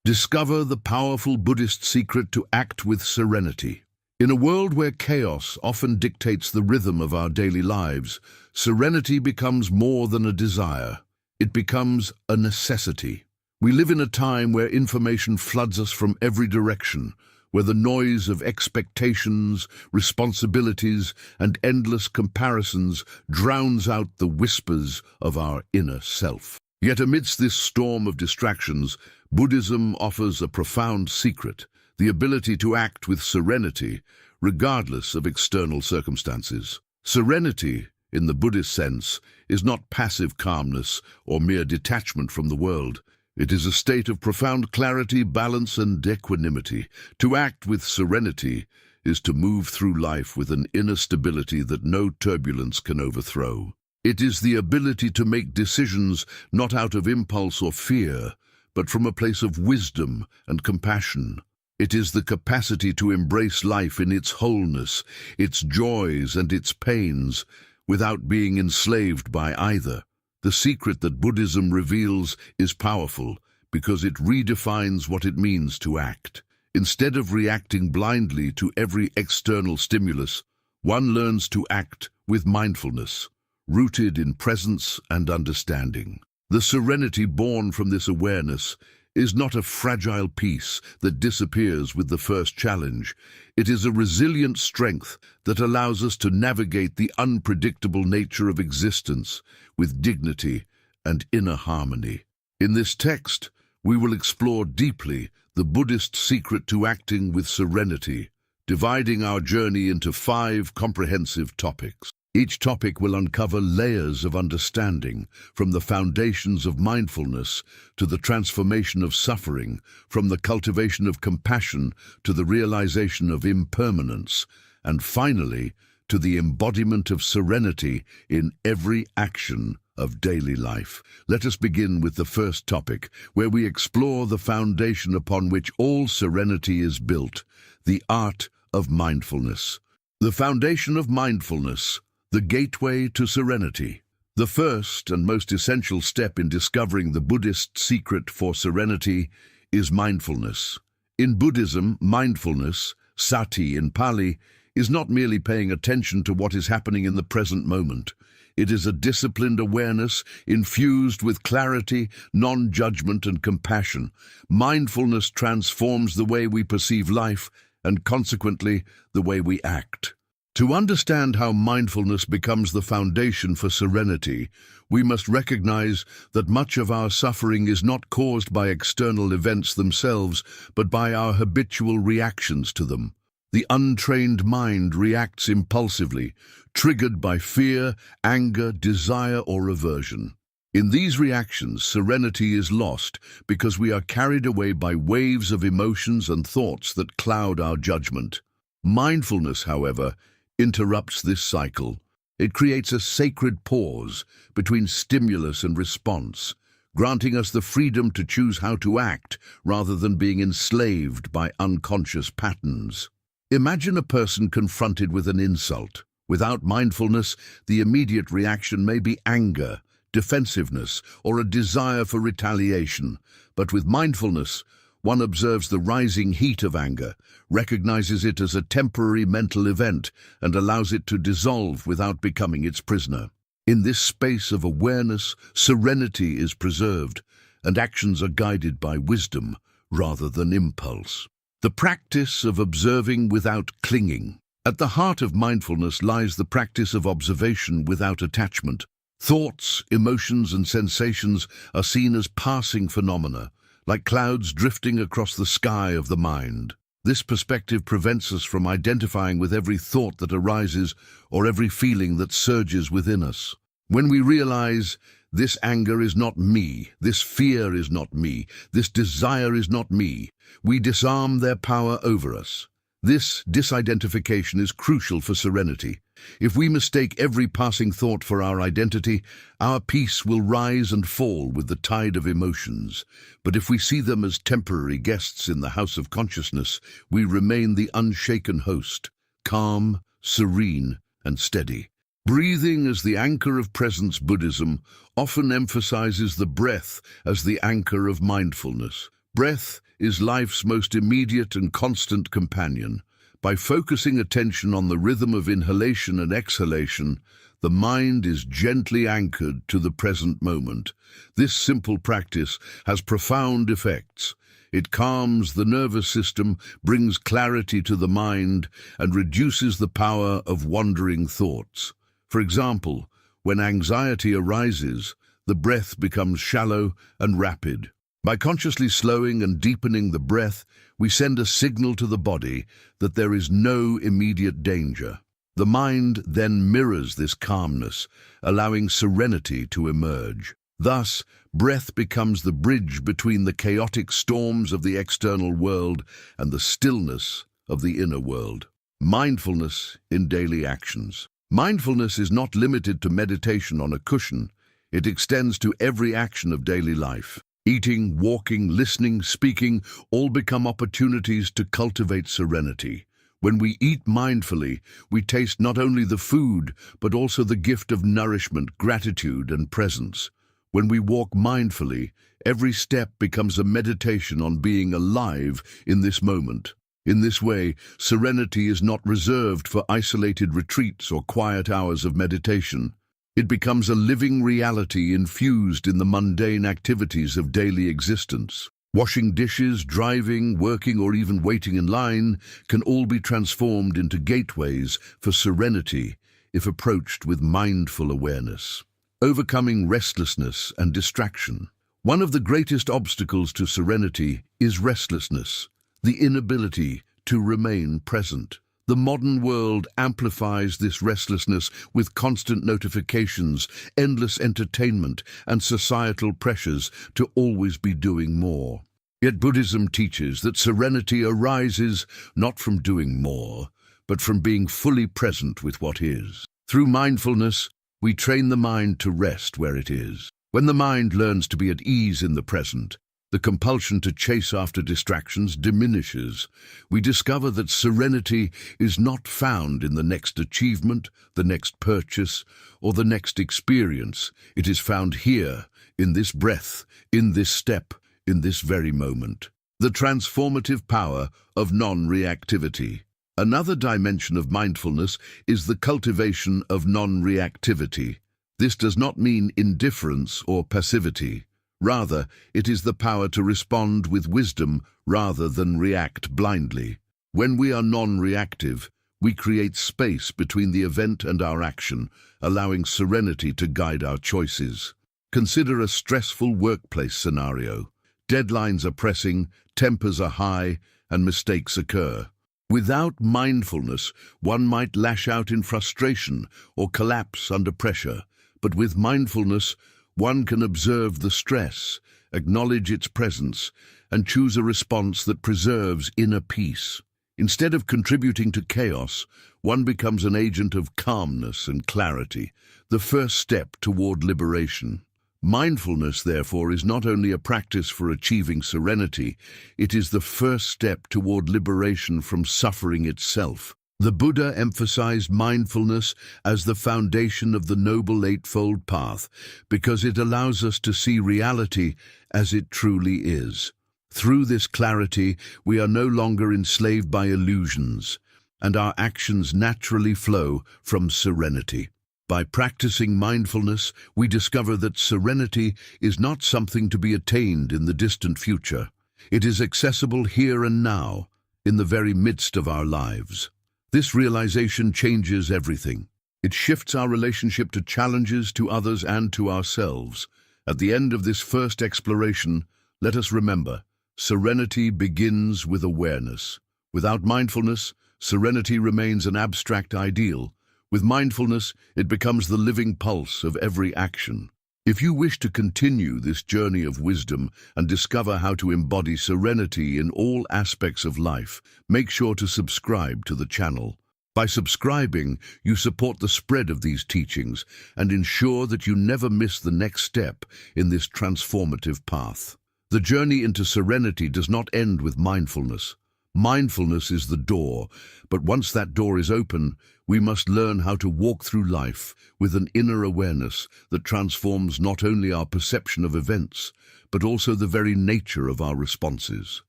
Discover the powerful Buddhist secret to act with serenity. In a world where chaos often dictates the rhythm of our daily lives, serenity becomes more than a desire. It becomes a necessity. We live in a time where information floods us from every direction, where the noise of expectations, responsibilities, and endless comparisons drowns out the whispers of our inner self. Yet amidst this storm of distractions, Buddhism offers a profound secret, the ability to act with serenity, regardless of external circumstances. Serenity, in the Buddhist sense, is not passive calmness or mere detachment from the world. It is a state of profound clarity, balance, and equanimity. To act with serenity is to move through life with an inner stability that no turbulence can overthrow. It is the ability to make decisions not out of impulse or fear, but from a place of wisdom and compassion. It is the capacity to embrace life in its wholeness, its joys and its pains, without being enslaved by either. The secret that Buddhism reveals is powerful because it redefines what it means to act. Instead of reacting blindly to every external stimulus, one learns to act with mindfulness, rooted in presence and understanding. The serenity born from this awareness is not a fragile peace that disappears with the first challenge. It is a resilient strength that allows us to navigate the unpredictable nature of existence with dignity and inner harmony. In this text, we will explore deeply the Buddhist secret to acting with serenity, dividing our journey into 5 comprehensive topics. Each topic will uncover layers of understanding, from the foundations of mindfulness to the transformation of suffering, from the cultivation of compassion to the realization of impermanence, and finally, to the embodiment of serenity in every action of daily life. Let us begin with the first topic, where we explore the foundation upon which all serenity is built, the art of mindfulness. The foundation of mindfulness, the gateway to serenity. The first and most essential step in discovering the Buddhist secret for serenity is mindfulness. In Buddhism, mindfulness, sati in Pali, is not merely paying attention to what is happening in the present moment. It is a disciplined awareness infused with clarity, non-judgment, and compassion. Mindfulness transforms the way we perceive life and, consequently, the way we act. To understand how mindfulness becomes the foundation for serenity, we must recognize that much of our suffering is not caused by external events themselves, but by our habitual reactions to them. The untrained mind reacts impulsively, triggered by fear, anger, desire, or aversion. In these reactions, serenity is lost because we are carried away by waves of emotions and thoughts that cloud our judgment. Mindfulness, however, interrupts this cycle. It creates a sacred pause between stimulus and response, granting us the freedom to choose how to act rather than being enslaved by unconscious patterns. Imagine a person confronted with an insult. Without mindfulness, the immediate reaction may be anger, defensiveness, or a desire for retaliation. But with mindfulness, one observes the rising heat of anger, recognizes it as a temporary mental event, and allows it to dissolve without becoming its prisoner. In this space of awareness, serenity is preserved, and actions are guided by wisdom rather than impulse. The practice of observing without clinging. At the heart of mindfulness lies the practice of observation without attachment. Thoughts, emotions, and sensations are seen as passing phenomena, like clouds drifting across the sky of the mind. This perspective prevents us from identifying with every thought that arises or every feeling that surges within us. When we realize, this anger is not me, this fear is not me, this desire is not me, we disarm their power over us. This disidentification is crucial for serenity. If we mistake every passing thought for our identity, our peace will rise and fall with the tide of emotions. But if we see them as temporary guests in the house of consciousness, we remain the unshaken host, calm, serene, and steady. Breathing as the anchor of presence. Buddhism often emphasizes the breath as the anchor of mindfulness. Breath is life's most immediate and constant companion. By focusing attention on the rhythm of inhalation and exhalation, the mind is gently anchored to the present moment. This simple practice has profound effects. It calms the nervous system, brings clarity to the mind, and reduces the power of wandering thoughts. For example, when anxiety arises, the breath becomes shallow and rapid. By consciously slowing and deepening the breath, we send a signal to the body that there is no immediate danger. The mind then mirrors this calmness, allowing serenity to emerge. Thus, breath becomes the bridge between the chaotic storms of the external world and the stillness of the inner world. Mindfulness in daily actions. Mindfulness is not limited to meditation on a cushion. It extends to every action of daily life. Eating, walking, listening, speaking, all become opportunities to cultivate serenity. When we eat mindfully, we taste not only the food, but also the gift of nourishment, gratitude, and presence. When we walk mindfully, every step becomes a meditation on being alive in this moment. In this way, serenity is not reserved for isolated retreats or quiet hours of meditation. It becomes a living reality infused in the mundane activities of daily existence. Washing dishes, driving, working, or even waiting in line can all be transformed into gateways for serenity if approached with mindful awareness. Overcoming restlessness and distraction. One of the greatest obstacles to serenity is restlessness, the inability to remain present. The modern world amplifies this restlessness with constant notifications, endless entertainment, and societal pressures to always be doing more. Yet Buddhism teaches that serenity arises not from doing more, but from being fully present with what is. Through mindfulness, we train the mind to rest where it is. When the mind learns to be at ease in the present, the compulsion to chase after distractions diminishes. We discover that serenity is not found in the next achievement, the next purchase, or the next experience. It is found here, in this breath, in this step, in this very moment. The transformative power of non-reactivity. Another dimension of mindfulness is the cultivation of non-reactivity. This does not mean indifference or passivity. Rather, it is the power to respond with wisdom rather than react blindly. When we are non-reactive, we create space between the event and our action, allowing serenity to guide our choices. Consider a stressful workplace scenario. Deadlines are pressing, tempers are high, and mistakes occur. Without mindfulness, one might lash out in frustration or collapse under pressure. But with mindfulness, one can observe the stress, acknowledge its presence, and choose a response that preserves inner peace. Instead of contributing to chaos, one becomes an agent of calmness and clarity, the first step toward liberation. Mindfulness, therefore, is not only a practice for achieving serenity, it is the first step toward liberation from suffering itself. The Buddha emphasized mindfulness as the foundation of the Noble Eightfold Path because it allows us to see reality as it truly is. Through this clarity, we are no longer enslaved by illusions, and our actions naturally flow from serenity. By practicing mindfulness, we discover that serenity is not something to be attained in the distant future. It is accessible here and now, in the very midst of our lives. This realization changes everything. It shifts our relationship to challenges, to others, and to ourselves. At the end of this first exploration, let us remember, serenity begins with awareness. Without mindfulness, serenity remains an abstract ideal. With mindfulness, it becomes the living pulse of every action. If you wish to continue this journey of wisdom and discover how to embody serenity in all aspects of life, make sure to subscribe to the channel. By subscribing, you support the spread of these teachings and ensure that you never miss the next step in this transformative path. The journey into serenity does not end with mindfulness. Mindfulness is the door, but once that door is open, We must learn how to walk through life with an inner awareness that transforms not only our perception of events, but also the very nature of our responses.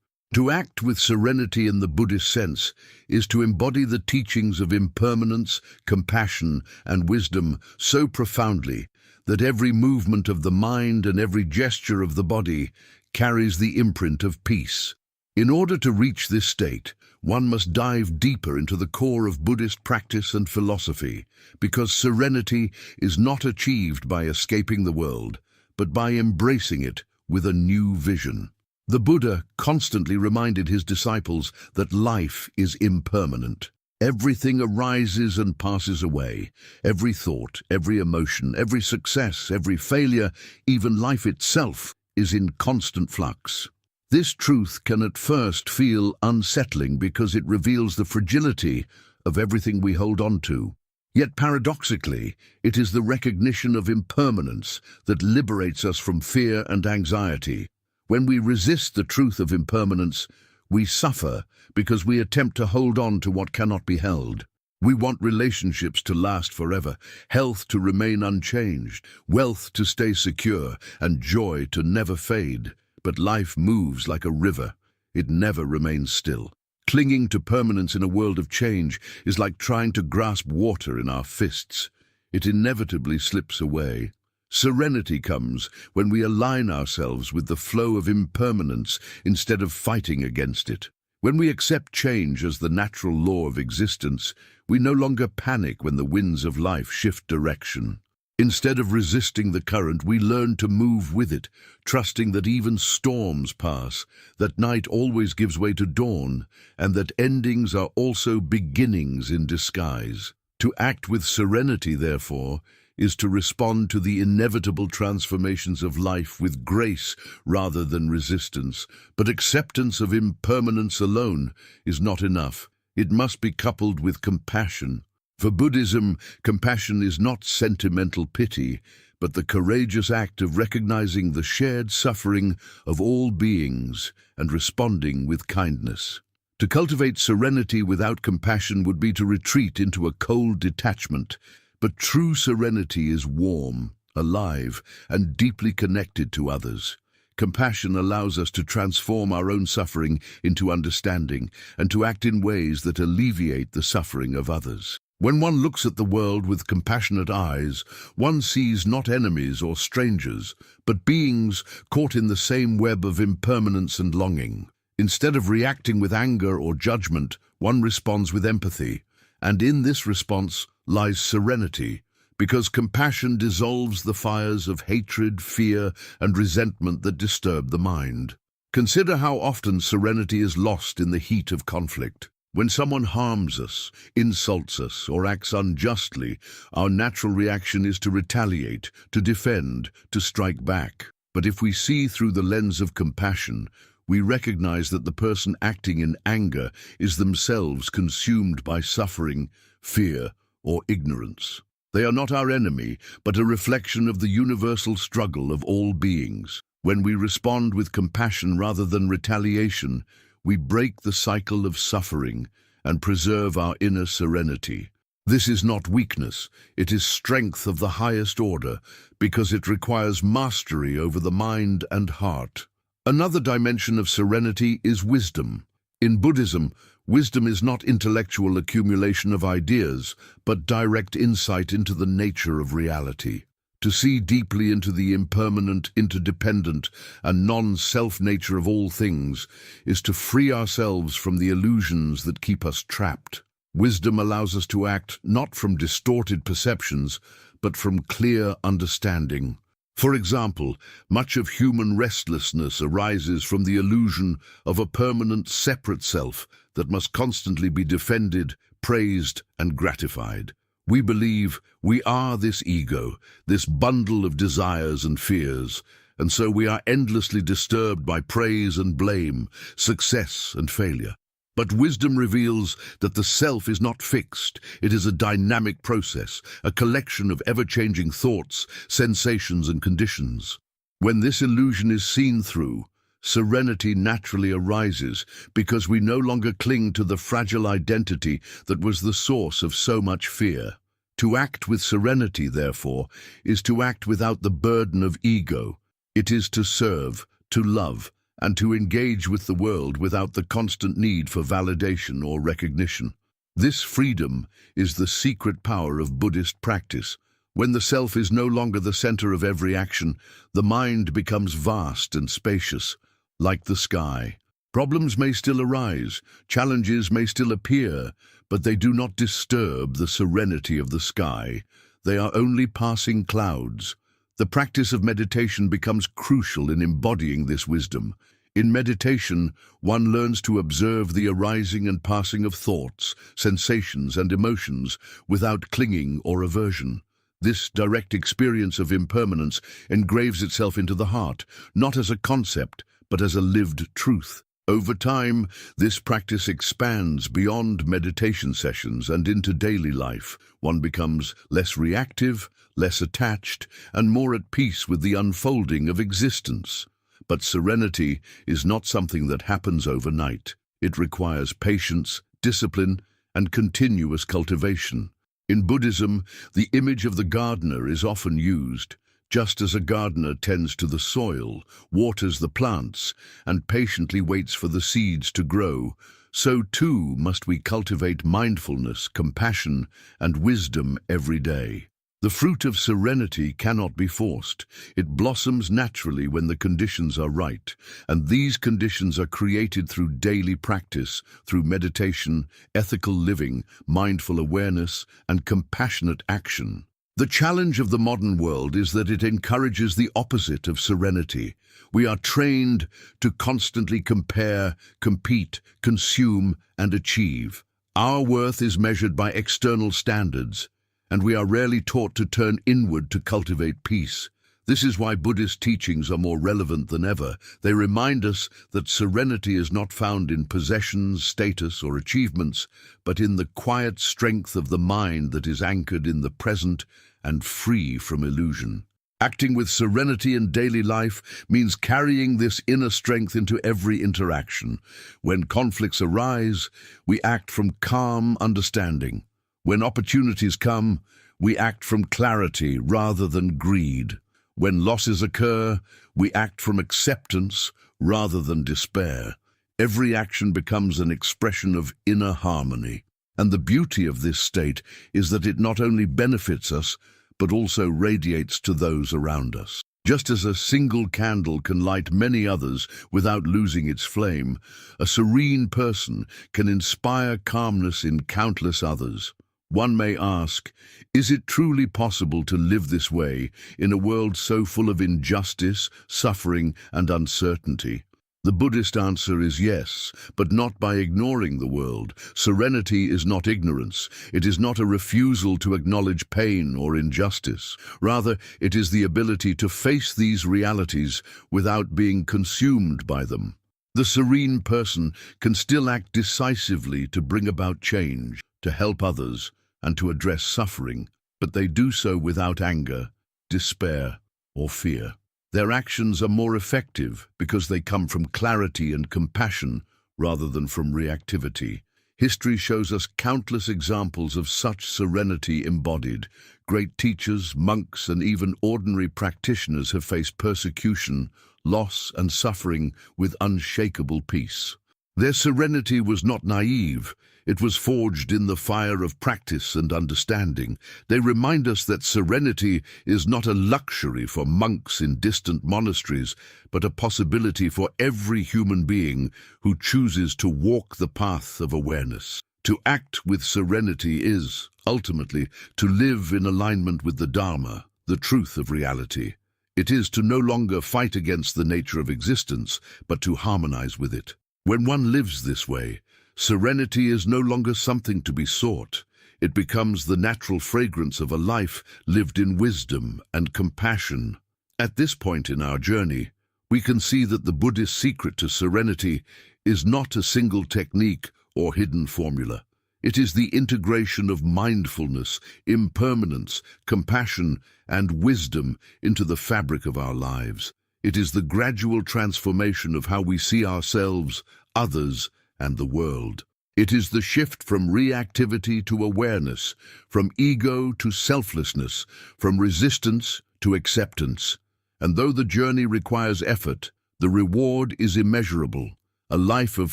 To act with serenity in the Buddhist sense is to embody the teachings of impermanence, compassion, and wisdom so profoundly that every movement of the mind and every gesture of the body carries the imprint of peace. In order to reach this state, one must dive deeper into the core of Buddhist practice and philosophy, because serenity is not achieved by escaping the world, but by embracing it with a new vision. The Buddha constantly reminded his disciples that life is impermanent. Everything arises and passes away. Every thought, every emotion, every success, every failure, even life itself is in constant flux. This truth can at first feel unsettling because it reveals the fragility of everything we hold on to. Yet paradoxically, it is the recognition of impermanence that liberates us from fear and anxiety. When we resist the truth of impermanence, we suffer because we attempt to hold on to what cannot be held. We want relationships to last forever, health to remain unchanged, wealth to stay secure, and joy to never fade. But life moves like a river. It never remains still. Clinging to permanence in a world of change is like trying to grasp water in our fists. It inevitably slips away. Serenity comes when we align ourselves with the flow of impermanence instead of fighting against it. When we accept change as the natural law of existence, we no longer panic when the winds of life shift direction. Instead of resisting the current, we learn to move with it, trusting that even storms pass, that night always gives way to dawn, and that endings are also beginnings in disguise. To act with serenity, therefore, is to respond to the inevitable transformations of life with grace rather than resistance. But acceptance of impermanence alone is not enough. It must be coupled with compassion. For Buddhism, compassion is not sentimental pity, but the courageous act of recognizing the shared suffering of all beings and responding with kindness. To cultivate serenity without compassion would be to retreat into a cold detachment, but true serenity is warm, alive, and deeply connected to others. Compassion allows us to transform our own suffering into understanding and to act in ways that alleviate the suffering of others. When one looks at the world with compassionate eyes, one sees not enemies or strangers, but beings caught in the same web of impermanence and longing. Instead of reacting with anger or judgment, one responds with empathy, and in this response lies serenity, because compassion dissolves the fires of hatred, fear, and resentment that disturb the mind. Consider how often serenity is lost in the heat of conflict. When someone harms us, insults us, or acts unjustly, our natural reaction is to retaliate, to defend, to strike back. But if we see through the lens of compassion, we recognize that the person acting in anger is themselves consumed by suffering, fear, or ignorance. They are not our enemy, but a reflection of the universal struggle of all beings. When we respond with compassion rather than retaliation, we break the cycle of suffering and preserve our inner serenity. This is not weakness, it is strength of the highest order, because it requires mastery over the mind and heart. Another dimension of serenity is wisdom. In Buddhism, wisdom is not intellectual accumulation of ideas, but direct insight into the nature of reality. To see deeply into the impermanent, interdependent, and non-self nature of all things is to free ourselves from the illusions that keep us trapped. Wisdom allows us to act not from distorted perceptions, but from clear understanding. For example, much of human restlessness arises from the illusion of a permanent, separate self that must constantly be defended, praised, and gratified. We believe we are this ego, this bundle of desires and fears, and so we are endlessly disturbed by praise and blame, success and failure. But wisdom reveals that the self is not fixed. It is a dynamic process, a collection of ever-changing thoughts, sensations, and conditions. When this illusion is seen through, Serenity naturally arises because we no longer cling to the fragile identity that was the source of so much fear. To act with serenity, therefore, is to act without the burden of ego. It is to serve, to love, and to engage with the world without the constant need for validation or recognition. This freedom is the secret power of Buddhist practice. When the self is no longer the center of every action, the mind becomes vast and spacious, like the sky. Problems may still arise, challenges may still appear, but they do not disturb the serenity of the sky. They are only passing clouds. The practice of meditation becomes crucial in embodying this wisdom. In meditation, one learns to observe the arising and passing of thoughts, sensations, and emotions without clinging or aversion. This direct experience of impermanence engraves itself into the heart, not as a concept, but as a lived truth. Over time, this practice expands beyond meditation sessions and into daily life. One becomes less reactive, less attached, and more at peace with the unfolding of existence. But serenity is not something that happens overnight. It requires patience, discipline, and continuous cultivation. In Buddhism, the image of the gardener is often used. Just as a gardener tends to the soil, waters the plants, and patiently waits for the seeds to grow, so too must we cultivate mindfulness, compassion, and wisdom every day. The fruit of serenity cannot be forced. It blossoms naturally when the conditions are right, and these conditions are created through daily practice, through meditation, ethical living, mindful awareness, and compassionate action. The challenge of the modern world is that it encourages the opposite of serenity. We are trained to constantly compare, compete, consume, and achieve. Our worth is measured by external standards, and we are rarely taught to turn inward to cultivate peace. This is why Buddhist teachings are more relevant than ever. They remind us that serenity is not found in possessions, status, or achievements, but in the quiet strength of the mind that is anchored in the present and free from illusion. Acting with serenity in daily life means carrying this inner strength into every interaction. When conflicts arise, we act from calm understanding. When opportunities come, we act from clarity rather than greed. When losses occur, we act from acceptance rather than despair. Every action becomes an expression of inner harmony. And the beauty of this state is that it not only benefits us, but also radiates to those around us. Just as a single candle can light many others without losing its flame, a serene person can inspire calmness in countless others. One may ask, is it truly possible to live this way in a world so full of injustice, suffering, and uncertainty? The Buddhist answer is yes, but not by ignoring the world. Serenity is not ignorance. It is not a refusal to acknowledge pain or injustice. Rather, it is the ability to face these realities without being consumed by them. The serene person can still act decisively to bring about change, to help others, and to address suffering, but they do so without anger, despair, or fear. Their actions are more effective because they come from clarity and compassion rather than from reactivity. History shows us countless examples of such serenity embodied. Great teachers, monks, and even ordinary practitioners have faced persecution, loss, and suffering with unshakable peace. Their serenity was not naive. It was forged in the fire of practice and understanding. They remind us that serenity is not a luxury for monks in distant monasteries, but a possibility for every human being who chooses to walk the path of awareness. To act with serenity is, ultimately, to live in alignment with the Dharma, the truth of reality. It is to no longer fight against the nature of existence, but to harmonize with it. When one lives this way, serenity is no longer something to be sought. It becomes the natural fragrance of a life lived in wisdom and compassion. At this point in our journey, we can see that the Buddhist secret to serenity is not a single technique or hidden formula. It is the integration of mindfulness, impermanence, compassion, and wisdom into the fabric of our lives. It is the gradual transformation of how we see ourselves, others, and the world. It is the shift from reactivity to awareness, from ego to selflessness, from resistance to acceptance. And though the journey requires effort, the reward is immeasurable, a life of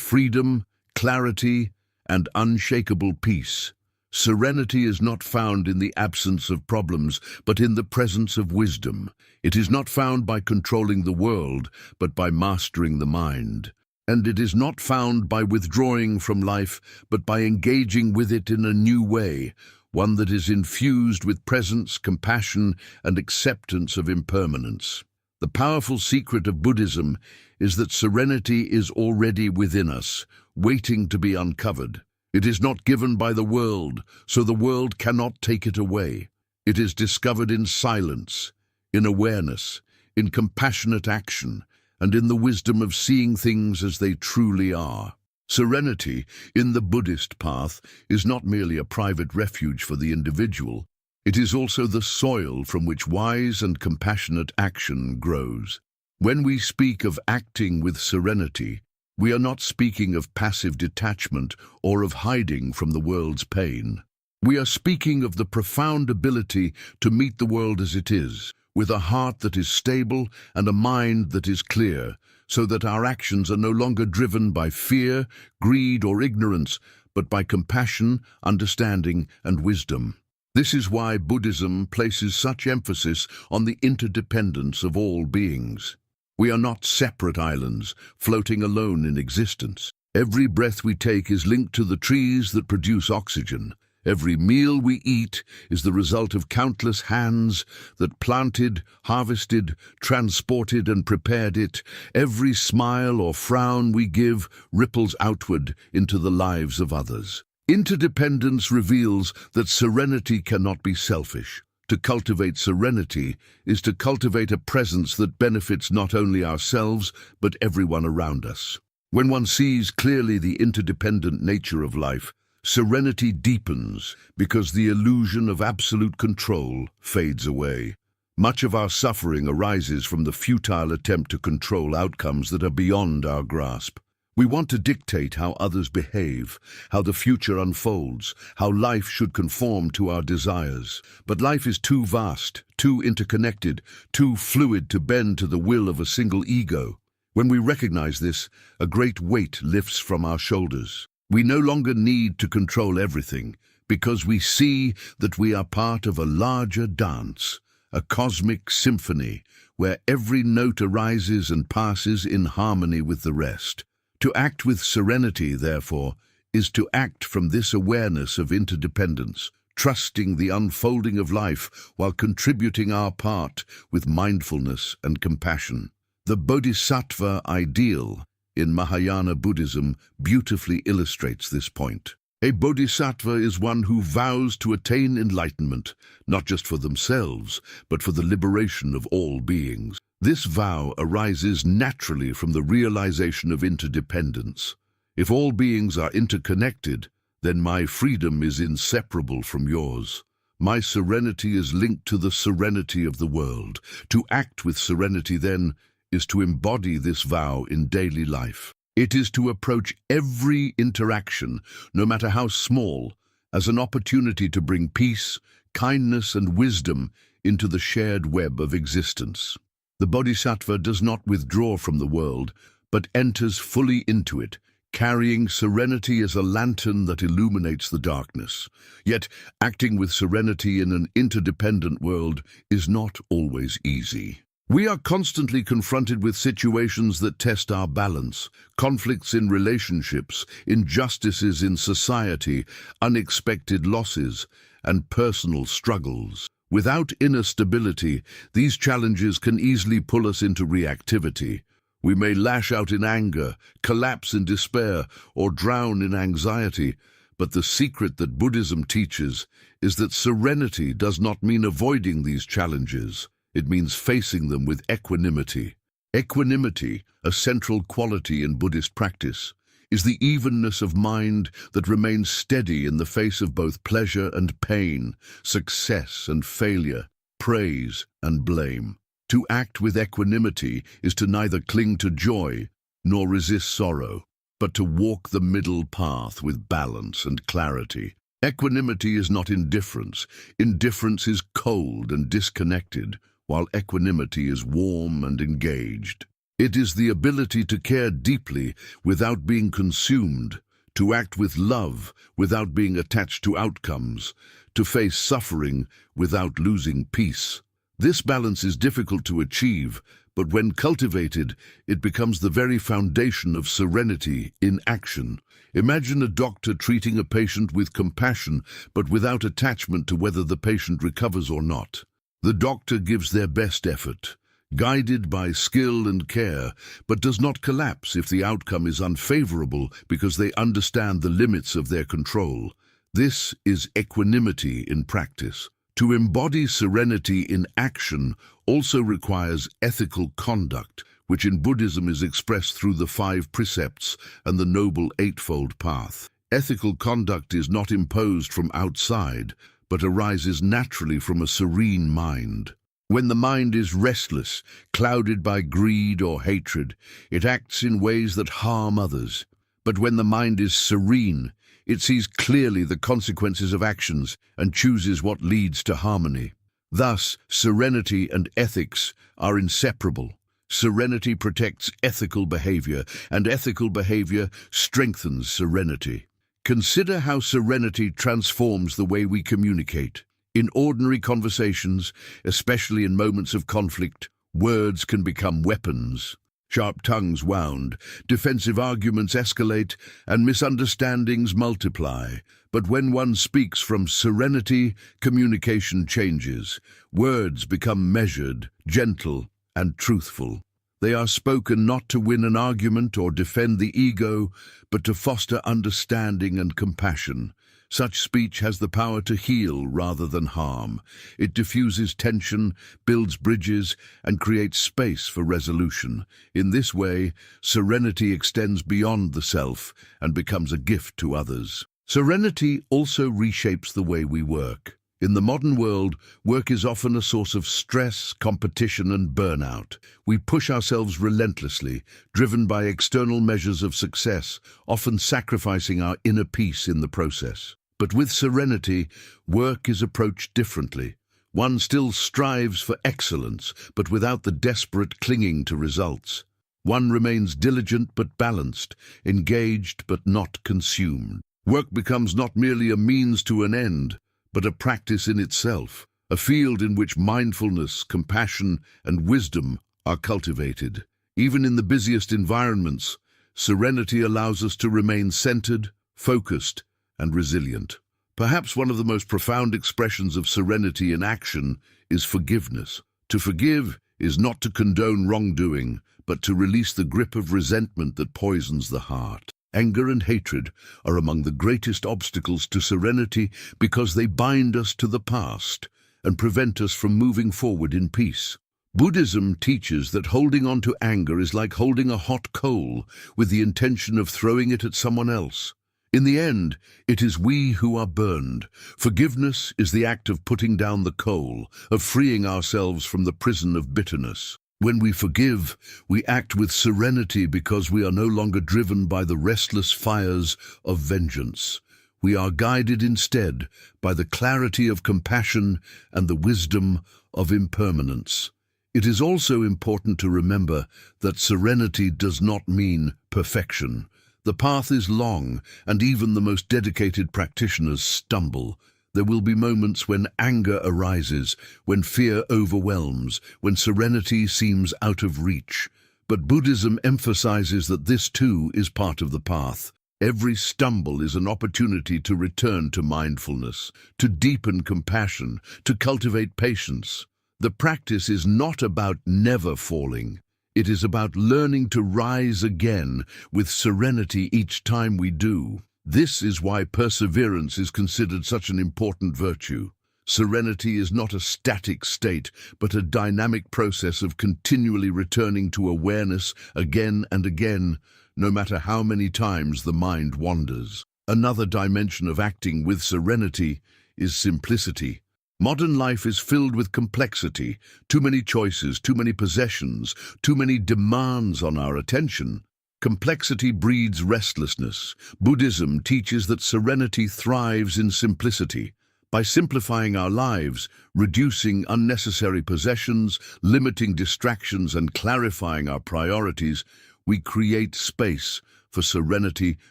freedom, clarity, and unshakable peace. Serenity is not found in the absence of problems, but in the presence of wisdom. It is not found by controlling the world, but by mastering the mind. And it is not found by withdrawing from life, but by engaging with it in a new way, one that is infused with presence, compassion, and acceptance of impermanence. The powerful secret of Buddhism is that serenity is already within us, waiting to be uncovered. It is not given by the world, so the world cannot take it away. It is discovered in silence, in awareness, in compassionate action, and in the wisdom of seeing things as they truly are. Serenity, in the Buddhist path, is not merely a private refuge for the individual. It is also the soil from which wise and compassionate action grows. When we speak of acting with serenity, we are not speaking of passive detachment or of hiding from the world's pain. We are speaking of the profound ability to meet the world as it is, with a heart that is stable and a mind that is clear, so that our actions are no longer driven by fear, greed, or ignorance, but by compassion, understanding, and wisdom. This is why Buddhism places such emphasis on the interdependence of all beings. We are not separate islands, floating alone in existence. Every breath we take is linked to the trees that produce oxygen. Every meal we eat is the result of countless hands that planted, harvested, transported, and prepared it. Every smile or frown we give ripples outward into the lives of others. Interdependence reveals that serenity cannot be selfish. To cultivate serenity is to cultivate a presence that benefits not only ourselves, but everyone around us. When one sees clearly the interdependent nature of life, serenity deepens because the illusion of absolute control fades away. Much of our suffering arises from the futile attempt to control outcomes that are beyond our grasp. We want to dictate how others behave, how the future unfolds, how life should conform to our desires. But life is too vast, too interconnected, too fluid to bend to the will of a single ego. When we recognize this, a great weight lifts from our shoulders. We no longer need to control everything, because we see that we are part of a larger dance, a cosmic symphony, where every note arises and passes in harmony with the rest. To act with serenity, therefore, is to act from this awareness of interdependence, trusting the unfolding of life while contributing our part with mindfulness and compassion. The Bodhisattva ideal in Mahayana Buddhism beautifully illustrates this point. A bodhisattva is one who vows to attain enlightenment, not just for themselves, but for the liberation of all beings. This vow arises naturally from the realization of interdependence. If all beings are interconnected, then my freedom is inseparable from yours. My serenity is linked to the serenity of the world. To act with serenity, then, is to embody this vow in daily life. It is to approach every interaction, no matter how small, as an opportunity to bring peace, kindness, and wisdom into the shared web of existence. The Bodhisattva does not withdraw from the world, but enters fully into it, carrying serenity as a lantern that illuminates the darkness. Yet, acting with serenity in an interdependent world is not always easy. We are constantly confronted with situations that test our balance, conflicts in relationships, injustices in society, unexpected losses, and personal struggles. Without inner stability, these challenges can easily pull us into reactivity. We may lash out in anger, collapse in despair, or drown in anxiety. But the secret that Buddhism teaches is that serenity does not mean avoiding these challenges. It means facing them with equanimity. Equanimity, a central quality in Buddhist practice, is the evenness of mind that remains steady in the face of both pleasure and pain, success and failure, praise and blame. To act with equanimity is to neither cling to joy nor resist sorrow, but to walk the middle path with balance and clarity. Equanimity is not indifference. Indifference is cold and disconnected, while equanimity is warm and engaged. It is the ability to care deeply without being consumed, to act with love without being attached to outcomes, to face suffering without losing peace. This balance is difficult to achieve, but when cultivated, it becomes the very foundation of serenity in action. Imagine a doctor treating a patient with compassion, but without attachment to whether the patient recovers or not. The doctor gives their best effort, guided by skill and care, but does not collapse if the outcome is unfavorable because they understand the limits of their control. This is equanimity in practice. To embody serenity in action also requires ethical conduct, which in Buddhism is expressed through the 5 precepts and the Noble Eightfold Path. Ethical conduct is not imposed from outside, but arises naturally from a serene mind. When the mind is restless, clouded by greed or hatred, it acts in ways that harm others. But when the mind is serene, it sees clearly the consequences of actions and chooses what leads to harmony. Thus, serenity and ethics are inseparable. Serenity protects ethical behavior, and ethical behavior strengthens serenity. Consider how serenity transforms the way we communicate. In ordinary conversations, especially in moments of conflict, words can become weapons. Sharp tongues wound, defensive arguments escalate, and misunderstandings multiply. But when one speaks from serenity, communication changes. Words become measured, gentle, and truthful. They are spoken not to win an argument or defend the ego, but to foster understanding and compassion. Such speech has the power to heal rather than harm. It diffuses tension, builds bridges, and creates space for resolution. In this way, serenity extends beyond the self and becomes a gift to others. Serenity also reshapes the way we work. In the modern world, work is often a source of stress, competition, and burnout. We push ourselves relentlessly, driven by external measures of success, often sacrificing our inner peace in the process. But with serenity, work is approached differently. One still strives for excellence, but without the desperate clinging to results. One remains diligent but balanced, engaged but not consumed. Work becomes not merely a means to an end, but a practice in itself, a field in which mindfulness, compassion, and wisdom are cultivated. Even in the busiest environments, serenity allows us to remain centered, focused, and resilient. Perhaps one of the most profound expressions of serenity in action is forgiveness. To forgive is not to condone wrongdoing, but to release the grip of resentment that poisons the heart. Anger and hatred are among the greatest obstacles to serenity because they bind us to the past and prevent us from moving forward in peace. Buddhism teaches that holding on to anger is like holding a hot coal with the intention of throwing it at someone else. In the end, it is we who are burned. Forgiveness is the act of putting down the coal, of freeing ourselves from the prison of bitterness. When we forgive, we act with serenity because we are no longer driven by the restless fires of vengeance. We are guided instead by the clarity of compassion and the wisdom of impermanence. It is also important to remember that serenity does not mean perfection. The path is long, and even the most dedicated practitioners stumble. There will be moments when anger arises, when fear overwhelms, when serenity seems out of reach. But Buddhism emphasizes that this too is part of the path. Every stumble is an opportunity to return to mindfulness, to deepen compassion, to cultivate patience. The practice is not about never falling. It is about learning to rise again with serenity each time we do. This is why perseverance is considered such an important virtue. Serenity is not a static state, but a dynamic process of continually returning to awareness again and again, no matter how many times the mind wanders. Another dimension of acting with serenity is simplicity. Modern life is filled with complexity, too many choices, too many possessions, too many demands on our attention. Complexity breeds restlessness. Buddhism teaches that serenity thrives in simplicity. By simplifying our lives, reducing unnecessary possessions, limiting distractions, and clarifying our priorities, we create space for serenity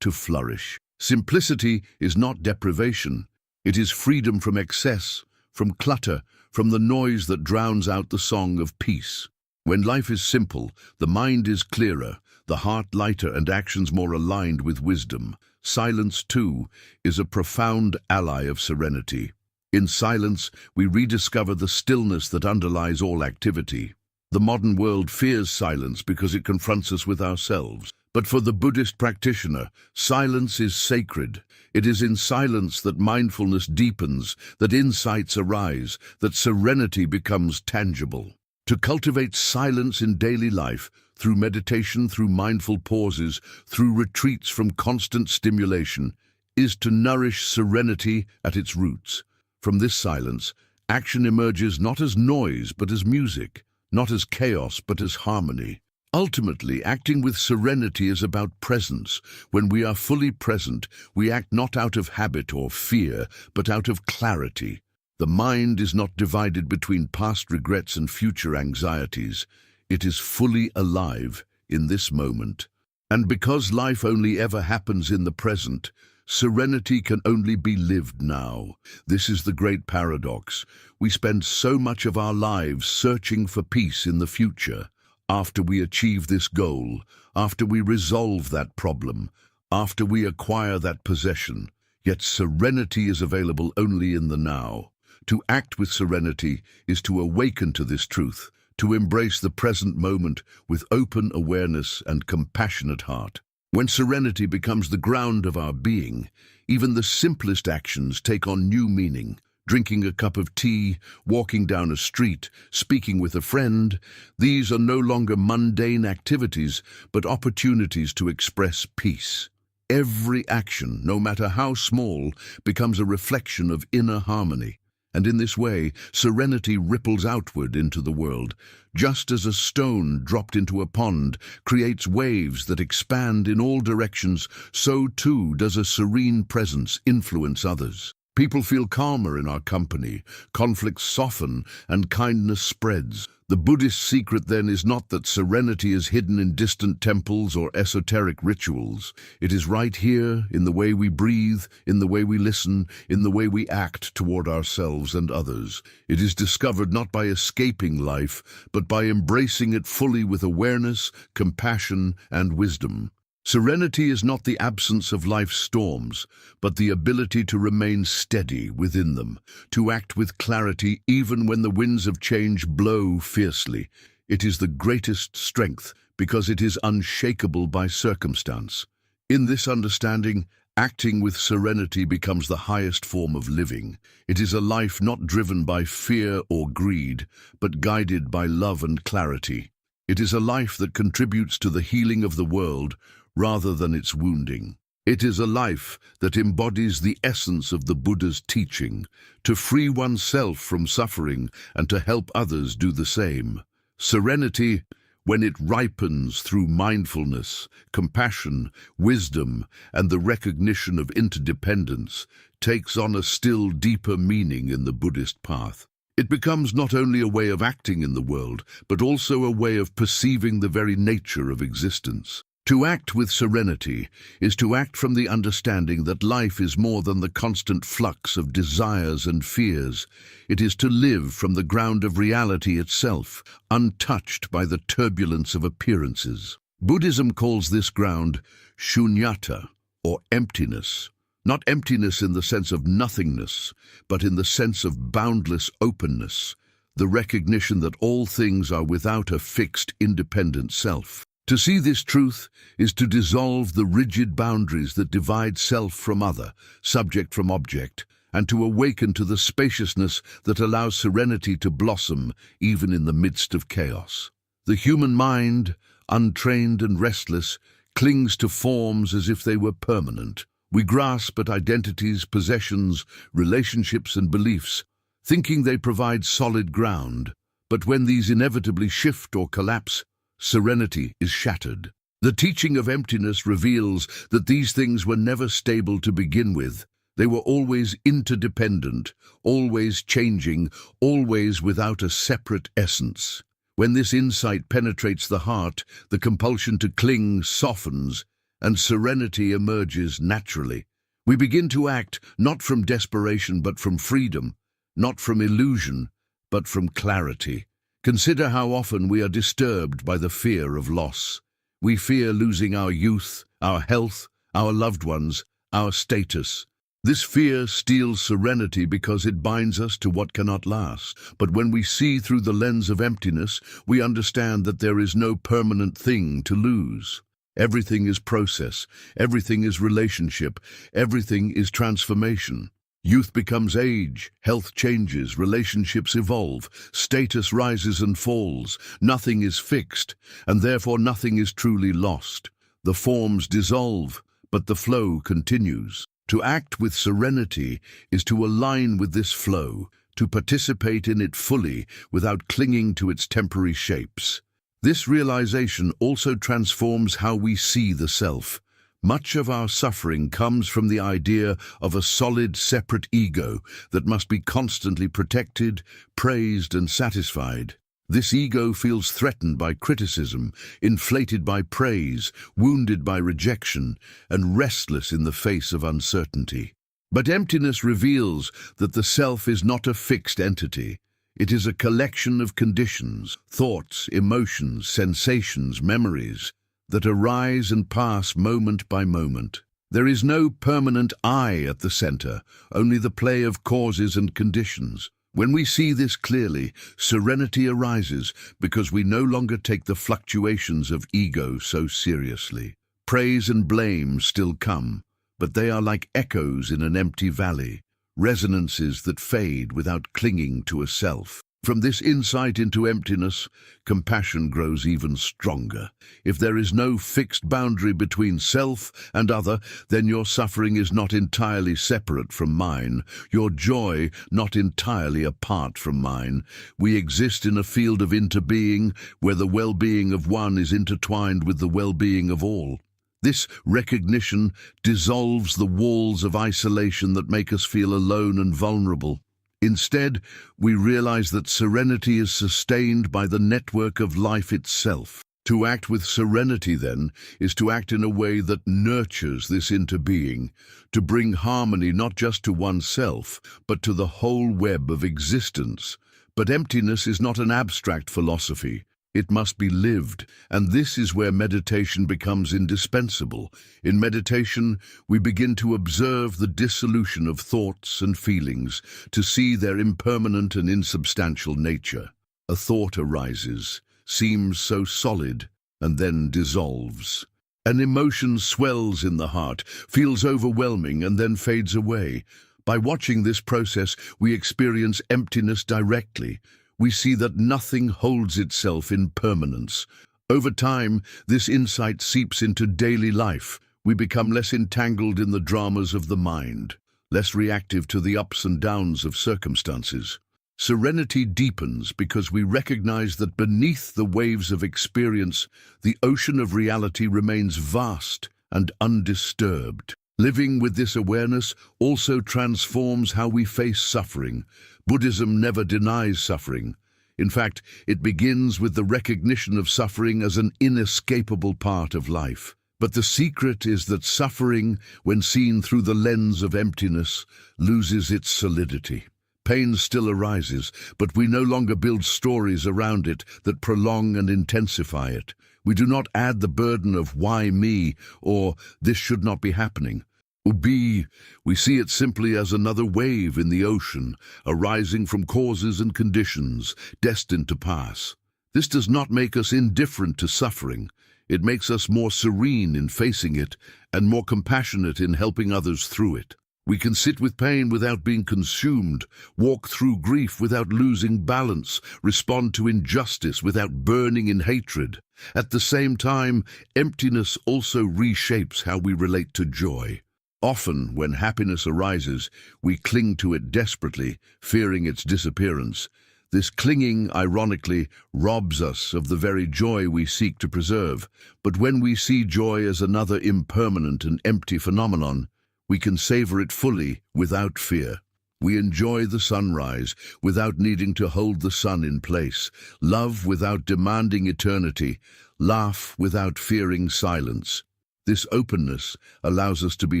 to flourish. Simplicity is not deprivation. It is freedom from excess, from clutter, from the noise that drowns out the song of peace. When life is simple, the mind is clearer, the heart lighter, and actions more aligned with wisdom. Silence, too, is a profound ally of serenity. In silence, we rediscover the stillness that underlies all activity. The modern world fears silence because it confronts us with ourselves. But for the Buddhist practitioner, silence is sacred. It is in silence that mindfulness deepens, that insights arise, that serenity becomes tangible. To cultivate silence in daily life, through meditation, through mindful pauses, through retreats from constant stimulation, is to nourish serenity at its roots. From this silence, action emerges not as noise but as music, not as chaos but as harmony. Ultimately, acting with serenity is about presence. When we are fully present, we act not out of habit or fear, but out of clarity. The mind is not divided between past regrets and future anxieties. It is fully alive in this moment. And because life only ever happens in the present, serenity can only be lived now. This is the great paradox. We spend so much of our lives searching for peace in the future. After we achieve this goal, after we resolve that problem, after we acquire that possession, yet serenity is available only in the now. To act with serenity is to awaken to this truth, to embrace the present moment with open awareness and compassionate heart. When serenity becomes the ground of our being, even the simplest actions take on new meaning. Drinking a cup of tea, walking down a street, speaking with a friend, these are no longer mundane activities, but opportunities to express peace. Every action, no matter how small, becomes a reflection of inner harmony. And in this way, serenity ripples outward into the world. Just as a stone dropped into a pond creates waves that expand in all directions, so too does a serene presence influence others. People feel calmer in our company, conflicts soften, and kindness spreads. The Buddhist secret then is not that serenity is hidden in distant temples or esoteric rituals. It is right here, in the way we breathe, in the way we listen, in the way we act toward ourselves and others. It is discovered not by escaping life, but by embracing it fully with awareness, compassion, and wisdom. Serenity is not the absence of life's storms, but the ability to remain steady within them, to act with clarity even when the winds of change blow fiercely. It is the greatest strength because it is unshakable by circumstance. In this understanding, acting with serenity becomes the highest form of living. It is a life not driven by fear or greed, but guided by love and clarity. It is a life that contributes to the healing of the world, rather than its wounding. It is a life that embodies the essence of the Buddha's teaching, to free oneself from suffering and to help others do the same. Serenity, when it ripens through mindfulness, compassion, wisdom, and the recognition of interdependence, takes on a still deeper meaning in the Buddhist path. It becomes not only a way of acting in the world, but also a way of perceiving the very nature of existence. To act with serenity is to act from the understanding that life is more than the constant flux of desires and fears. It is to live from the ground of reality itself, untouched by the turbulence of appearances. Buddhism calls this ground shunyata, or emptiness. Not emptiness in the sense of nothingness, but in the sense of boundless openness, the recognition that all things are without a fixed, independent self. To see this truth is to dissolve the rigid boundaries that divide self from other, subject from object, and to awaken to the spaciousness that allows serenity to blossom even in the midst of chaos. The human mind, untrained and restless, clings to forms as if they were permanent. We grasp at identities, possessions, relationships, and beliefs, thinking they provide solid ground. But when these inevitably shift or collapse, serenity is shattered. The teaching of emptiness reveals that these things were never stable to begin with. They were always interdependent, always changing, always without a separate essence. When this insight penetrates the heart, the compulsion to cling softens, and serenity emerges naturally. We begin to act not from desperation but from freedom, not from illusion but from clarity. Consider how often we are disturbed by the fear of loss. We fear losing our youth, our health, our loved ones, our status. This fear steals serenity because it binds us to what cannot last. But when we see through the lens of emptiness, we understand that there is no permanent thing to lose. Everything is process, everything is relationship, everything is transformation. Youth becomes age, health changes, relationships evolve, status rises and falls, nothing is fixed, and therefore nothing is truly lost. The forms dissolve, but the flow continues. To act with serenity is to align with this flow, to participate in it fully without clinging to its temporary shapes. This realization also transforms how we see the self. Much of our suffering comes from the idea of a solid, separate ego that must be constantly protected, praised, and satisfied. This ego feels threatened by criticism, inflated by praise, wounded by rejection, and restless in the face of uncertainty. But emptiness reveals that the self is not a fixed entity. It is a collection of conditions, thoughts, emotions, sensations, memories, that arise and pass moment by moment. There is no permanent I at the center, only the play of causes and conditions. When we see this clearly, serenity arises because we no longer take the fluctuations of ego so seriously. Praise and blame still come, but they are like echoes in an empty valley, resonances that fade without clinging to a self. From this insight into emptiness, compassion grows even stronger. If there is no fixed boundary between self and other, then your suffering is not entirely separate from mine, your joy not entirely apart from mine. We exist in a field of interbeing where the well-being of one is intertwined with the well-being of all. This recognition dissolves the walls of isolation that make us feel alone and vulnerable. Instead, we realize that serenity is sustained by the network of life itself. To act with serenity, then, is to act in a way that nurtures this interbeing, to bring harmony not just to oneself, but to the whole web of existence. But emptiness is not an abstract philosophy. It must be lived, and this is where meditation becomes indispensable. In meditation, we begin to observe the dissolution of thoughts and feelings, to see their impermanent and insubstantial nature. A thought arises, seems so solid, and then dissolves. An emotion swells in the heart, feels overwhelming, and then fades away. By watching this process, we experience emptiness directly. We see that nothing holds itself in permanence. Over time, this insight seeps into daily life. We become less entangled in the dramas of the mind, less reactive to the ups and downs of circumstances. Serenity deepens because we recognize that beneath the waves of experience, the ocean of reality remains vast and undisturbed. Living with this awareness also transforms how we face suffering. Buddhism never denies suffering. In fact, it begins with the recognition of suffering as an inescapable part of life. But the secret is that suffering, when seen through the lens of emptiness, loses its solidity. Pain still arises, but we no longer build stories around it that prolong and intensify it. We do not add the burden of "why me?" or "this should not be happening." We see it simply as another wave in the ocean, arising from causes and conditions, destined to pass. This does not make us indifferent to suffering. It makes us more serene in facing it and more compassionate in helping others through it. We can sit with pain without being consumed, walk through grief without losing balance, respond to injustice without burning in hatred. At the same time, emptiness also reshapes how we relate to joy. Often, when happiness arises, we cling to it desperately, fearing its disappearance. This clinging, ironically, robs us of the very joy we seek to preserve. But when we see joy as another impermanent and empty phenomenon, we can savor it fully without fear. We enjoy the sunrise without needing to hold the sun in place, love without demanding eternity, laugh without fearing silence. This openness allows us to be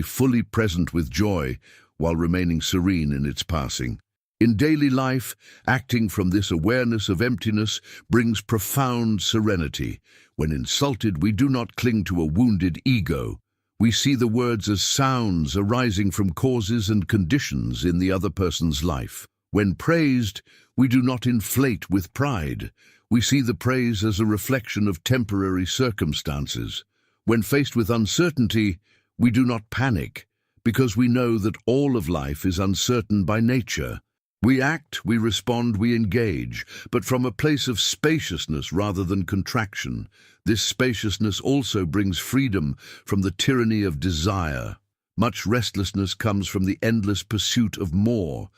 fully present with joy while remaining serene in its passing. In daily life, acting from this awareness of emptiness brings profound serenity. When insulted, we do not cling to a wounded ego. We see the words as sounds arising from causes and conditions in the other person's life. When praised, we do not inflate with pride. We see the praise as a reflection of temporary circumstances. When faced with uncertainty, we do not panic, because we know that all of life is uncertain by nature. We act, we respond, we engage, but from a place of spaciousness rather than contraction. This spaciousness also brings freedom from the tyranny of desire. Much restlessness comes from the endless pursuit of more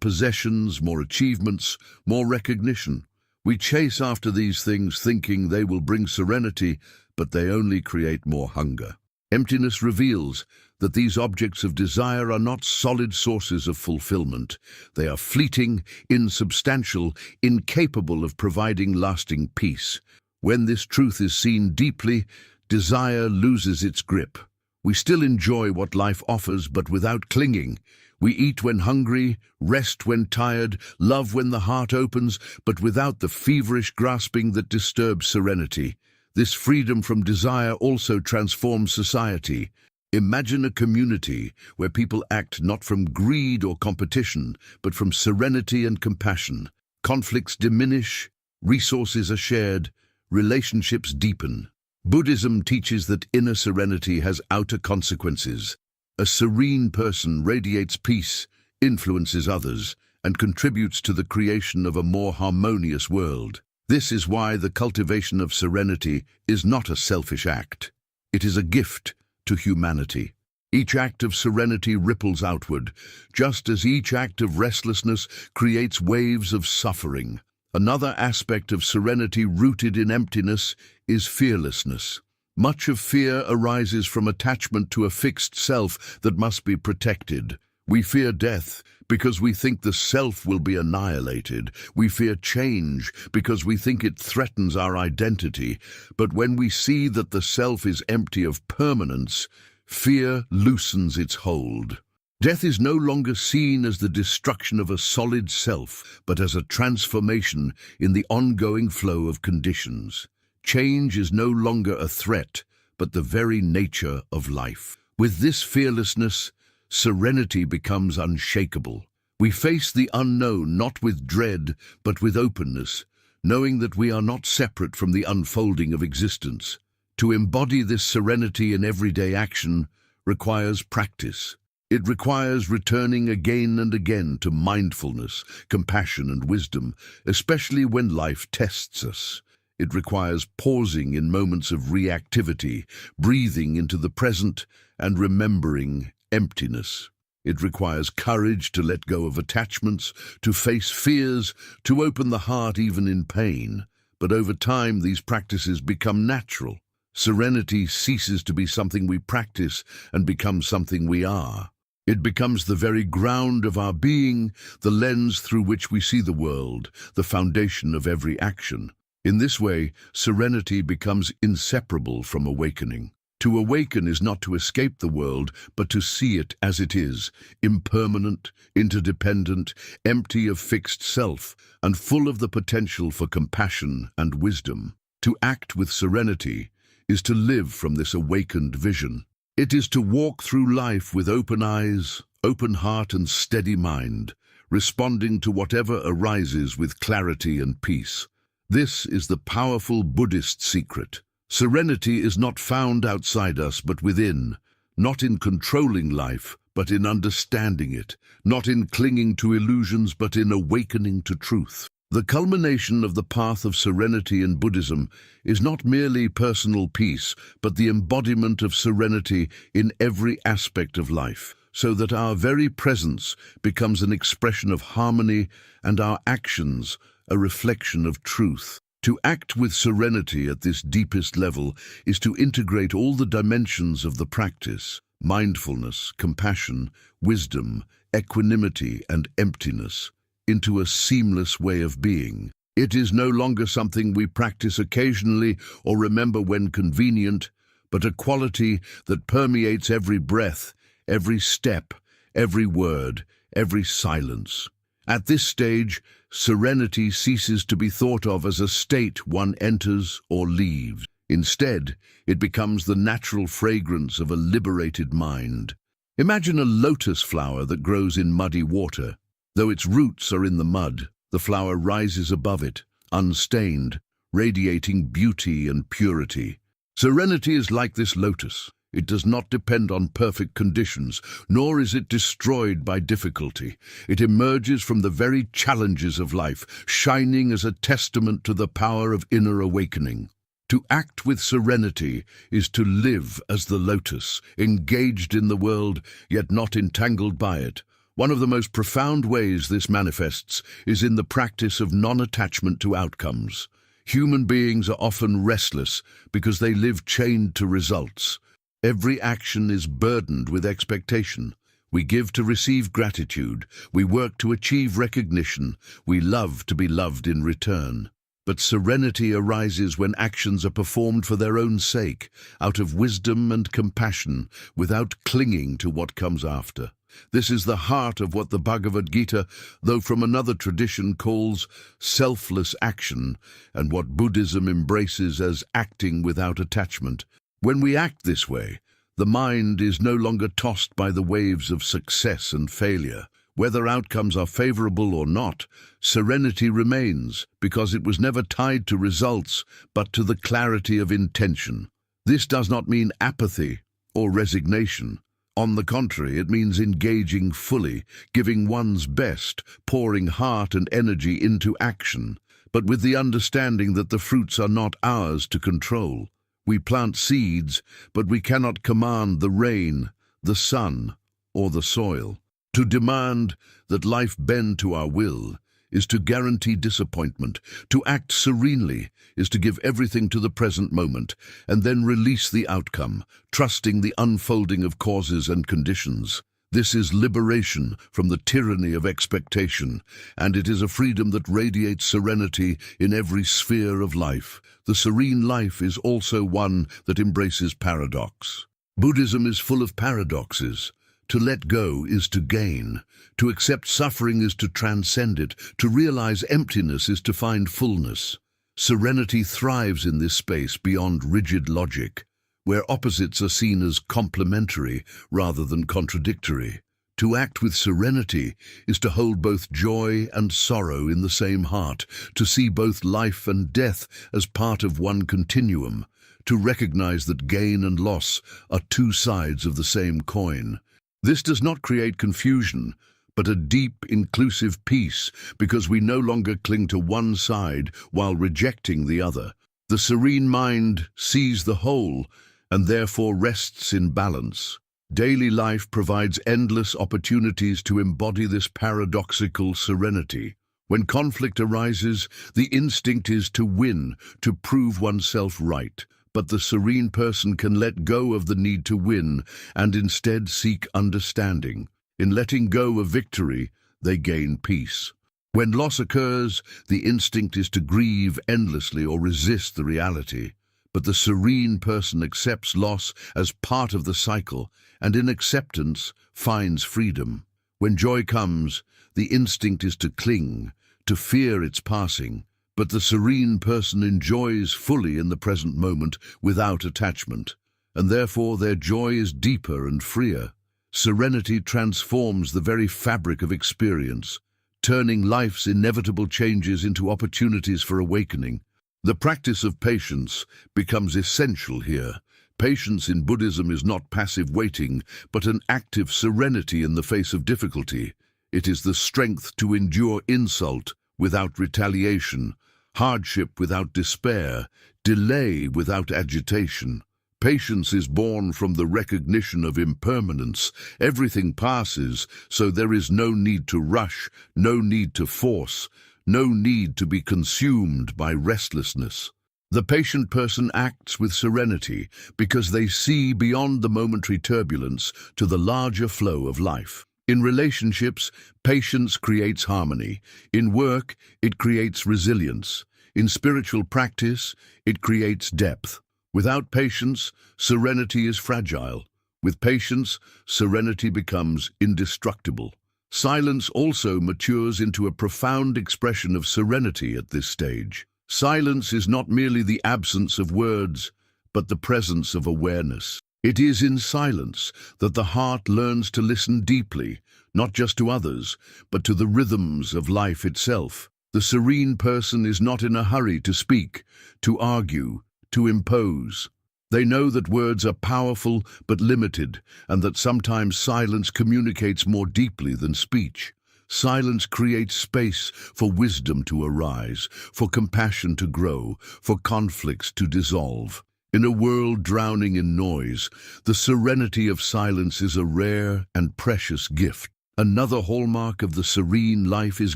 possessions, more achievements, more recognition. We chase after these things thinking they will bring serenity, but they only create more hunger. Emptiness reveals that these objects of desire are not solid sources of fulfillment. They are fleeting, insubstantial, incapable of providing lasting peace. When this truth is seen deeply, desire loses its grip. We still enjoy what life offers, but without clinging. We eat when hungry, rest when tired, love when the heart opens, but without the feverish grasping that disturbs serenity. This freedom from desire also transforms society. Imagine a community where people act not from greed or competition, but from serenity and compassion. Conflicts diminish, resources are shared, relationships deepen. Buddhism teaches that inner serenity has outer consequences. A serene person radiates peace, influences others, and contributes to the creation of a more harmonious world. This is why the cultivation of serenity is not a selfish act. It is a gift to humanity. Each act of serenity ripples outward, just as each act of restlessness creates waves of suffering. Another aspect of serenity rooted in emptiness is fearlessness. Much of fear arises from attachment to a fixed self that must be protected. We fear death because we think the self will be annihilated. We fear change because we think it threatens our identity. But when we see that the self is empty of permanence, fear loosens its hold. Death is no longer seen as the destruction of a solid self, but as a transformation in the ongoing flow of conditions. Change is no longer a threat, but the very nature of life. With this fearlessness, serenity becomes unshakable. We face the unknown not with dread, but with openness, knowing that we are not separate from the unfolding of existence. To embody this serenity in everyday action requires practice. It requires returning again and again to mindfulness, compassion, and wisdom, especially when life tests us. It requires pausing in moments of reactivity, breathing into the present, and remembering emptiness. It requires courage to let go of attachments, to face fears, to open the heart even in pain. But over time, these practices become natural. Serenity ceases to be something we practice and becomes something we are. It becomes the very ground of our being, the lens through which we see the world, the foundation of every action. In this way, serenity becomes inseparable from awakening. To awaken is not to escape the world, but to see it as it is, impermanent, interdependent, empty of fixed self, and full of the potential for compassion and wisdom. To act with serenity is to live from this awakened vision. It is to walk through life with open eyes, open heart, and steady mind, responding to whatever arises with clarity and peace. This is the powerful Buddhist secret. Serenity is not found outside us but within, not in controlling life, but in understanding it, not in clinging to illusions but in awakening to truth. The culmination of the path of serenity in Buddhism is not merely personal peace, but the embodiment of serenity in every aspect of life, so that our very presence becomes an expression of harmony and our actions a reflection of truth. To act with serenity at this deepest level is to integrate all the dimensions of the practice: mindfulness, compassion, wisdom, equanimity, and emptiness, into a seamless way of being. It is no longer something we practice occasionally or remember when convenient, but a quality that permeates every breath, every step, every word, every silence. At this stage, serenity ceases to be thought of as a state one enters or leaves. Instead, it becomes the natural fragrance of a liberated mind. Imagine a lotus flower that grows in muddy water. Though its roots are in the mud, the flower rises above it, unstained, radiating beauty and purity. Serenity is like this lotus. It does not depend on perfect conditions, nor is it destroyed by difficulty. It emerges from the very challenges of life, shining as a testament to the power of inner awakening. To act with serenity is to live as the lotus, engaged in the world, yet not entangled by it. One of the most profound ways this manifests is in the practice of non-attachment to outcomes. Human beings are often restless because they live chained to results. Every action is burdened with expectation. We give to receive gratitude. We work to achieve recognition. We love to be loved in return. But serenity arises when actions are performed for their own sake, out of wisdom and compassion, without clinging to what comes after. This is the heart of what the Bhagavad Gita, though from another tradition, calls selfless action, and what Buddhism embraces as acting without attachment. When we act this way, the mind is no longer tossed by the waves of success and failure. Whether outcomes are favorable or not, serenity remains because it was never tied to results, but to the clarity of intention. This does not mean apathy or resignation. On the contrary, it means engaging fully, giving one's best, pouring heart and energy into action, but with the understanding that the fruits are not ours to control. We plant seeds, but we cannot command the rain, the sun, or the soil. To demand that life bend to our will is to guarantee disappointment. To act serenely is to give everything to the present moment and then release the outcome, trusting the unfolding of causes and conditions. This is liberation from the tyranny of expectation, and it is a freedom that radiates serenity in every sphere of life. The serene life is also one that embraces paradox. Buddhism is full of paradoxes. To let go is to gain. To accept suffering is to transcend it. To realize emptiness is to find fullness. Serenity thrives in this space beyond rigid logic, where opposites are seen as complementary rather than contradictory. To act with serenity is to hold both joy and sorrow in the same heart, to see both life and death as part of one continuum, to recognize that gain and loss are two sides of the same coin. This does not create confusion, but a deep, inclusive peace, because we no longer cling to one side while rejecting the other. The serene mind sees the whole and therefore rests in balance. Daily life provides endless opportunities to embody this paradoxical serenity. When conflict arises, the instinct is to win, to prove oneself right. But the serene person can let go of the need to win and instead seek understanding. In letting go of victory, they gain peace. When loss occurs, the instinct is to grieve endlessly or resist the reality. But the serene person accepts loss as part of the cycle, and in acceptance finds freedom. When joy comes, the instinct is to cling, to fear its passing. But the serene person enjoys fully in the present moment without attachment, and therefore their joy is deeper and freer. Serenity transforms the very fabric of experience, turning life's inevitable changes into opportunities for awakening. The practice of patience becomes essential here. Patience in Buddhism is not passive waiting, but an active serenity in the face of difficulty. It is the strength to endure insult without retaliation, hardship without despair, delay without agitation. Patience is born from the recognition of impermanence. Everything passes, so there is no need to rush, no need to force, no need to be consumed by restlessness. The patient person acts with serenity because they see beyond the momentary turbulence to the larger flow of life. In relationships, patience creates harmony. In work, it creates resilience. In spiritual practice, it creates depth. Without patience, serenity is fragile. With patience, serenity becomes indestructible. Silence also matures into a profound expression of serenity at this stage. Silence is not merely the absence of words, but the presence of awareness. It is in silence that the heart learns to listen deeply, not just to others, but to the rhythms of life itself. The serene person is not in a hurry to speak, to argue, to impose. They know that words are powerful but limited, and that sometimes silence communicates more deeply than speech. Silence creates space for wisdom to arise, for compassion to grow, for conflicts to dissolve. In a world drowning in noise, the serenity of silence is a rare and precious gift. Another hallmark of the serene life is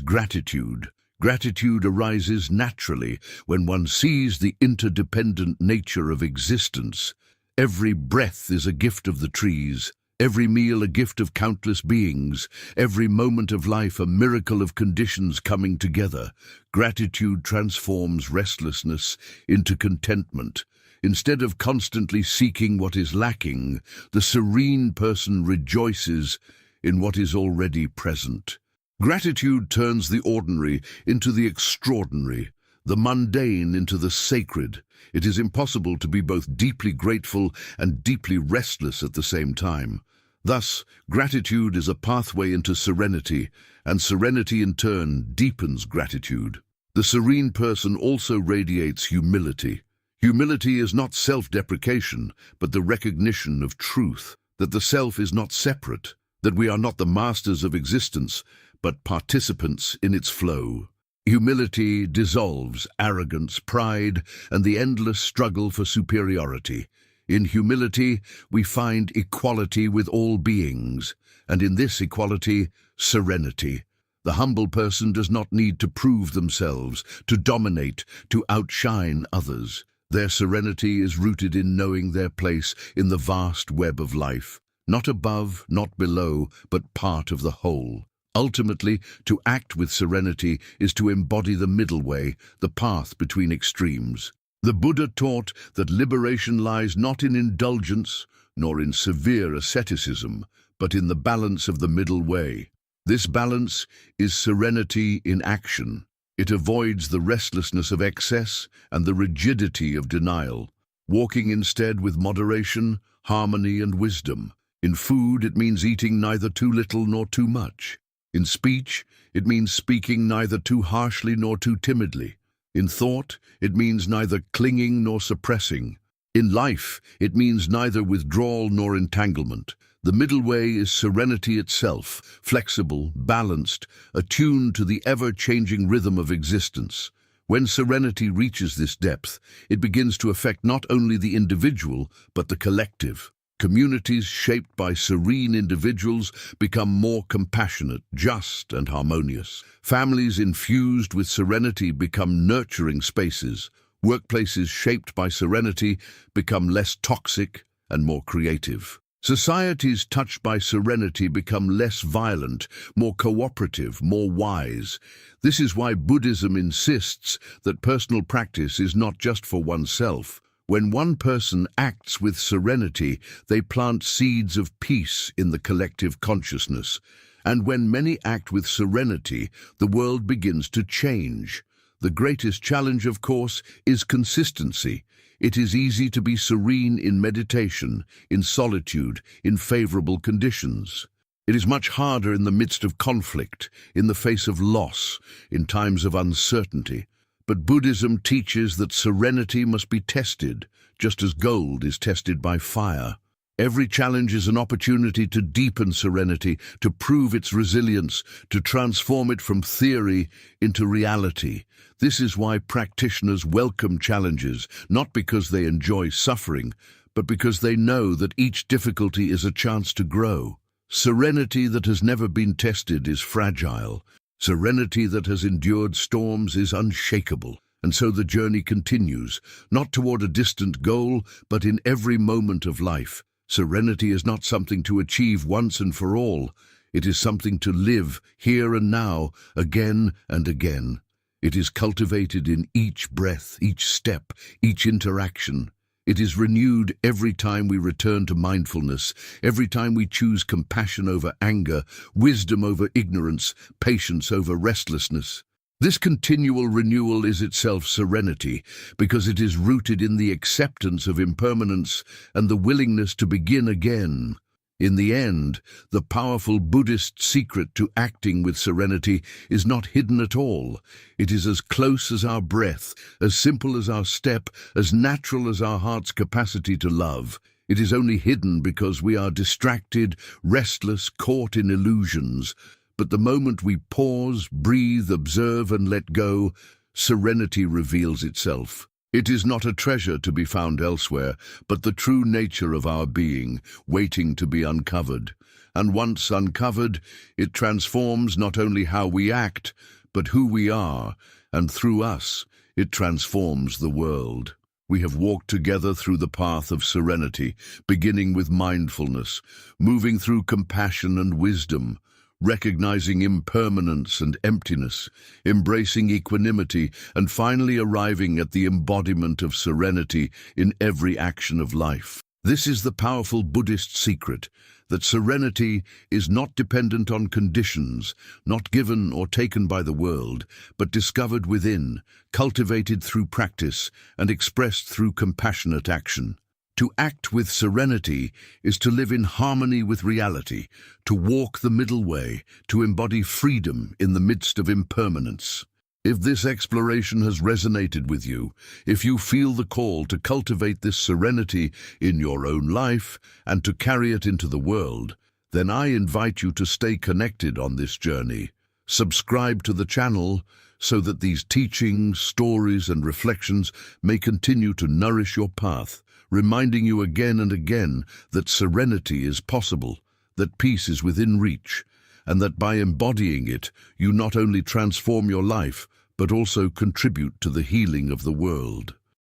gratitude. Gratitude arises naturally when one sees the interdependent nature of existence. Every breath is a gift of the trees, every meal a gift of countless beings, every moment of life a miracle of conditions coming together. Gratitude transforms restlessness into contentment. Instead of constantly seeking what is lacking, the serene person rejoices in what is already present. Gratitude turns the ordinary into the extraordinary, the mundane into the sacred. It is impossible to be both deeply grateful and deeply restless at the same time. Thus, gratitude is a pathway into serenity, and serenity in turn deepens gratitude. The serene person also radiates humility. Humility is not self-deprecation, but the recognition of truth, that the self is not separate, that we are not the masters of existence, but participants in its flow. Humility dissolves arrogance, pride, and the endless struggle for superiority. In humility, we find equality with all beings, and in this equality, serenity. The humble person does not need to prove themselves, to dominate, to outshine others. Their serenity is rooted in knowing their place in the vast web of life, not above, not below, but part of the whole. Ultimately, to act with serenity is to embody the middle way, the path between extremes. The Buddha taught that liberation lies not in indulgence, nor in severe asceticism, but in the balance of the middle way. This balance is serenity in action. It avoids the restlessness of excess and the rigidity of denial, walking instead with moderation, harmony, and wisdom. In food, it means eating neither too little nor too much. In speech, it means speaking neither too harshly nor too timidly. In thought, it means neither clinging nor suppressing. In life, it means neither withdrawal nor entanglement. The middle way is serenity itself, flexible, balanced, attuned to the ever-changing rhythm of existence. When serenity reaches this depth, it begins to affect not only the individual, but the collective. Communities shaped by serene individuals become more compassionate, just, and harmonious. Families infused with serenity become nurturing spaces. Workplaces shaped by serenity become less toxic and more creative. Societies touched by serenity become less violent, more cooperative, more wise. This is why Buddhism insists that personal practice is not just for oneself. When one person acts with serenity, they plant seeds of peace in the collective consciousness. And when many act with serenity, the world begins to change. The greatest challenge, of course, is consistency. It is easy to be serene in meditation, in solitude, in favorable conditions. It is much harder in the midst of conflict, in the face of loss, in times of uncertainty. But Buddhism teaches that serenity must be tested, just as gold is tested by fire. Every challenge is an opportunity to deepen serenity, to prove its resilience, to transform it from theory into reality. This is why practitioners welcome challenges, not because they enjoy suffering, but because they know that each difficulty is a chance to grow. Serenity that has never been tested is fragile. Serenity that has endured storms is unshakable. And so the journey continues, not toward a distant goal, but in every moment of life. Serenity is not something to achieve once and for all. It is something to live here and now, again and again. It is cultivated in each breath, each step, each interaction. It is renewed every time we return to mindfulness, every time we choose compassion over anger, wisdom over ignorance, patience over restlessness. This continual renewal is itself serenity, because it is rooted in the acceptance of impermanence and the willingness to begin again. In the end, the powerful Buddhist secret to acting with serenity is not hidden at all. It is as close as our breath, as simple as our step, as natural as our heart's capacity to love. It is only hidden because we are distracted, restless, caught in illusions. But the moment we pause, breathe, observe, and let go, serenity reveals itself. It is not a treasure to be found elsewhere, but the true nature of our being, waiting to be uncovered. And once uncovered, it transforms not only how we act, but who we are, and through us, it transforms the world. We have walked together through the path of serenity, beginning with mindfulness, moving through compassion and wisdom, recognizing impermanence and emptiness, embracing equanimity, and finally arriving at the embodiment of serenity in every action of life. This is the powerful Buddhist secret, that serenity is not dependent on conditions, not given or taken by the world, but discovered within, cultivated through practice, and expressed through compassionate action. To act with serenity is to live in harmony with reality, to walk the middle way, to embody freedom in the midst of impermanence. If this exploration has resonated with you, if you feel the call to cultivate this serenity in your own life and to carry it into the world, then I invite you to stay connected on this journey. Subscribe to the channel so that these teachings, stories, and reflections may continue to nourish your path, reminding you again and again that serenity is possible, that peace is within reach, and that by embodying it, you not only transform your life, but also contribute to the healing of the world.